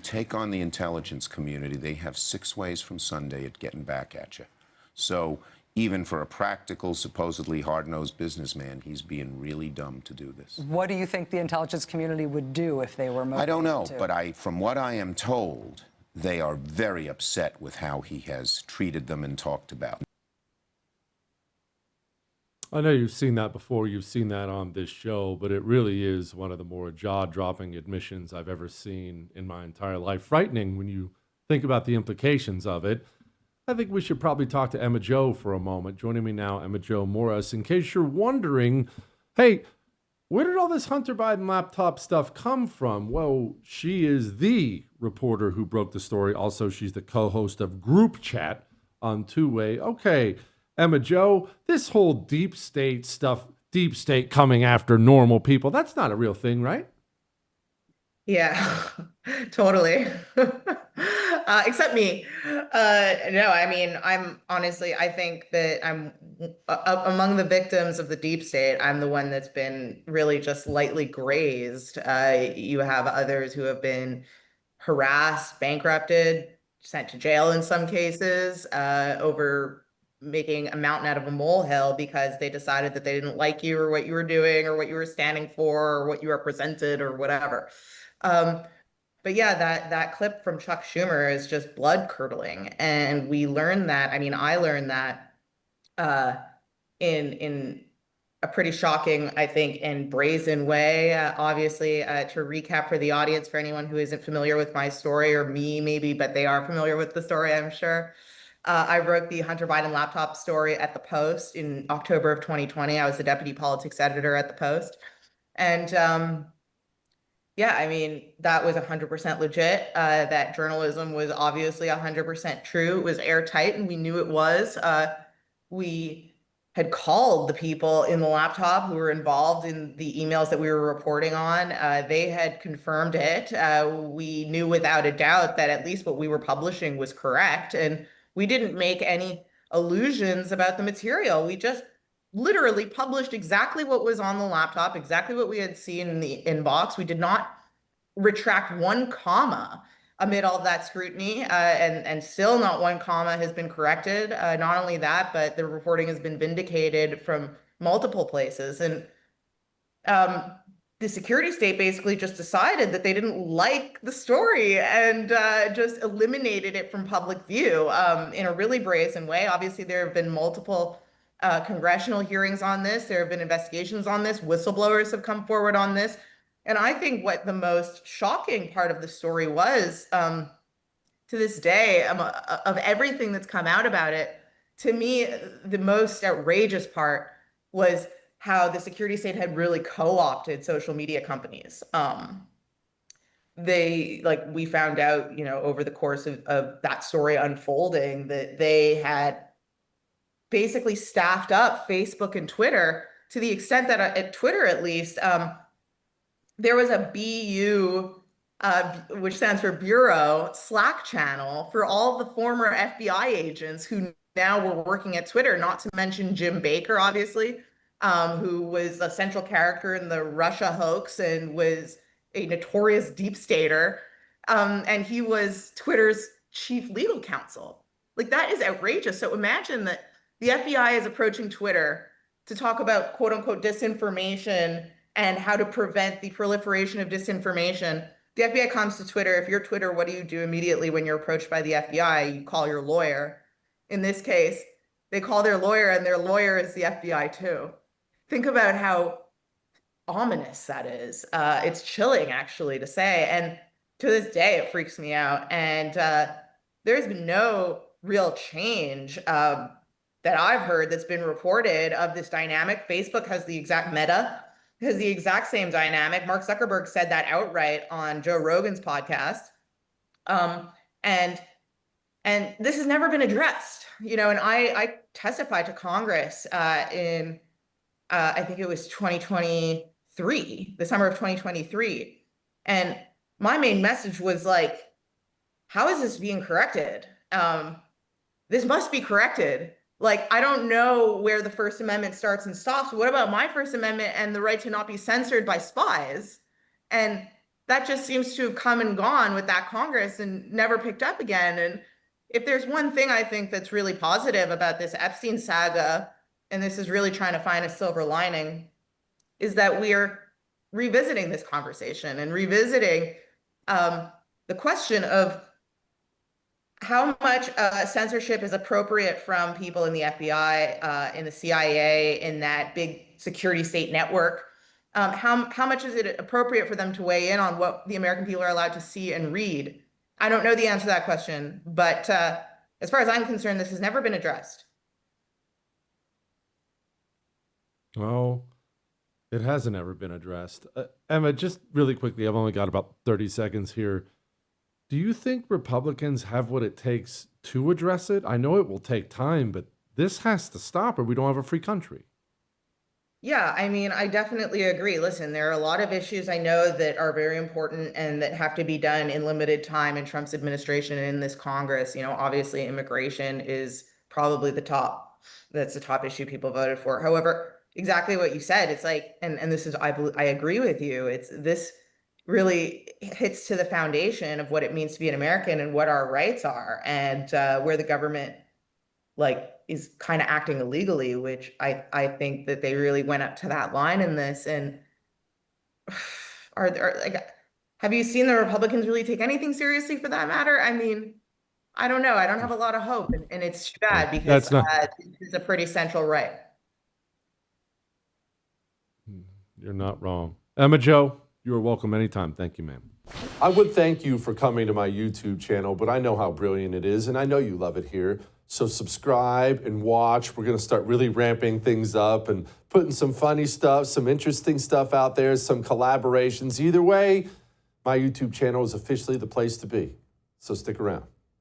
take on the intelligence community, they have 6 ways from Sunday at getting back at you. So even for a practical, supposedly hard-nosed businessman, he's being really dumb to do this. What do you think the intelligence community would do if they were motivated? I don't know, but from what I am told, they are very upset with how he has treated them and talked about. I know you've seen that before. You've seen that on this show, but it really is one of the more jaw-dropping admissions I've ever seen in my entire life. Frightening when you think about the implications of it. I think we should probably talk to Emma Jo for a moment. Joining me now, Emma Jo Morris. In case you're wondering, hey, where did all this Hunter Biden laptop stuff come from? Well, she is the reporter who broke the story. Also, she's the co-host of Group Chat on Two-Way. Okay, Emma Jo, this whole deep state stuff, deep state coming after normal people, that's not a real thing, right? Yeah, totally. Except me. No, I mean, I think that I'm among the victims of the deep state. I'm the one that's been really just lightly grazed. You have others who have been harassed, bankrupted, sent to jail in some cases, over making a mountain out of a molehill because they decided that they didn't like you or what you were doing or what you were standing for or what you represented or whatever. But yeah, that clip from Chuck Schumer is just blood curdling. And we learned that, I mean, I learned that in a pretty shocking, I think, and brazen way. Obviously, to recap for the audience, for anyone who isn't familiar with my story, or me maybe, but they are familiar with the story, I'm sure. I wrote the Hunter Biden laptop story at the Post in October of 2020. I was the deputy politics editor at the Post. And yeah, I mean, that was 100% legit. That journalism was obviously 100% true. It was airtight, and we knew it was. We had called the people in the laptop who were involved in the emails that we were reporting on. They had confirmed it. We knew without a doubt that at least what we were publishing was correct. And we didn't make any illusions about the material. We just literally published exactly what was on the laptop, exactly what we had seen in the inbox. We did not retract one comma amid all that scrutiny, and still not one comma has been corrected. Not only that, but the reporting has been vindicated from multiple places. And the security state basically just decided that they didn't like the story and just eliminated it from public view in a really brazen way. Obviously, there have been multiple congressional hearings on this. There have been investigations on this. Whistleblowers have come forward on this. And I think what the most shocking part of the story was, to this day, of everything that's come out about it, to me, the most outrageous part was how the security state had really co-opted social media companies. We found out, over the course of that story unfolding, that they had basically staffed up Facebook and Twitter to the extent that at Twitter, at least, there was a BU, which stands for Bureau, Slack channel for all the former FBI agents who now were working at Twitter, not to mention Jim Baker, obviously, who was a central character in the Russia hoax and was a notorious deep stater. And he was Twitter's chief legal counsel. Like, that is outrageous. So imagine that the FBI is approaching Twitter to talk about quote unquote disinformation and how to prevent the proliferation of disinformation. The FBI comes to Twitter. If you're Twitter, what do you do immediately when you're approached by the FBI? You call your lawyer. In this case, they call their lawyer, and their lawyer is the FBI too. Think about how ominous that is. It's chilling, actually, to say. And to this day, it freaks me out. And there's been no real change that I've heard that's been reported of this dynamic. Facebook has the exact same dynamic. Mark Zuckerberg said that outright on Joe Rogan's podcast. And this has never been addressed, and I testified to Congress in, I think it was 2023, the summer of 2023. And my main message was like, how is this being corrected? This must be corrected. Like, I don't know where the First Amendment starts and stops. What about my First Amendment and the right to not be censored by spies? And that just seems to have come and gone with that Congress and never picked up again. And if there's one thing I think that's really positive about this Epstein saga, and this is really trying to find a silver lining, is that we're revisiting this conversation and revisiting the question of how much censorship is appropriate from people in the FBI, in the CIA, in that big security state network. How much is it appropriate for them to weigh in on what the American people are allowed to see and read? I don't know the answer to that question, but as far as I'm concerned, this has never been addressed. Well, it hasn't ever been addressed. Emma, just really quickly, I've only got about 30 seconds here. Do you think Republicans have what it takes to address it? I know it will take time, but this has to stop or we don't have a free country. Yeah, I mean, I definitely agree. Listen, there are a lot of issues I know that are very important and that have to be done in limited time in Trump's administration and in this Congress. You know, obviously immigration is probably that's the top issue people voted for. However, exactly what you said, it's like, and this is, I agree with you. This really hits to the foundation of what it means to be an American and what our rights are, and where the government is kind of acting illegally, which I think that they really went up to that line in this. And have you seen the Republicans really take anything seriously for that matter? I mean, I don't know. I don't have a lot of hope, and it's too bad because it's a pretty central right. You're not wrong. Emma Jo, you are welcome anytime. Thank you, ma'am. I would thank you for coming to my YouTube channel, but I know how brilliant it is, and I know you love it here. So subscribe and watch. We're going to start really ramping things up and putting some funny stuff, some interesting stuff out there, some collaborations. Either way, my YouTube channel is officially the place to be. So stick around.